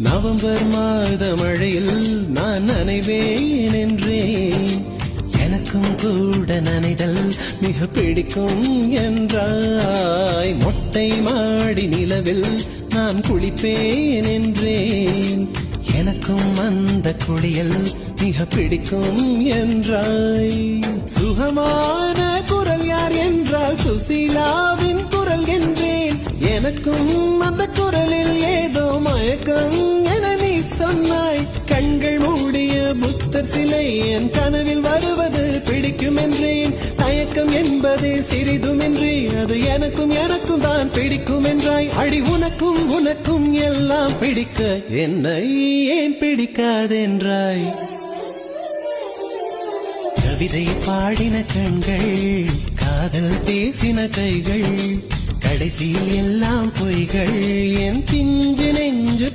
November மாத மழையில் நான் நனைவேன் என்றேன். எனக்கும் கூட நனைதல் மிக பிடிக்கும் என்றாய். மொட்டை மாடி நிலவில் நான் குளிப்பேன் என்றேன். எனக்கும் அந்த குளியல் மிக பிடிக்கும் என்றாய். சுகமான குரல் யார் என்றால் சுசீலாவின் குரல் என்றேன். எனக்கும் அந்த குரலில் ஏதோ மயக்கம் என நீ சொன்னாய். கண்கள் மூடிய புத்தர் சிலை என் கனவில் வருவது பிடிக்கும் என்றேன். தயக்கம் என்பதே சிறிதுமின்றி அது எனக்கும் எனக்கும் தான் பிடிக்கும் என்றாய். அடி உனக்கும் உனக்கும் எல்லாம் பிடிக்க என்னை ஏன் பிடிக்காதென்றாய். கவிதை பாடின கண்கள், காதல் பேசின கைகள், கடைசியில் எல்லாம் பொய்கள். என் பிஞ்சு நெஞ்சு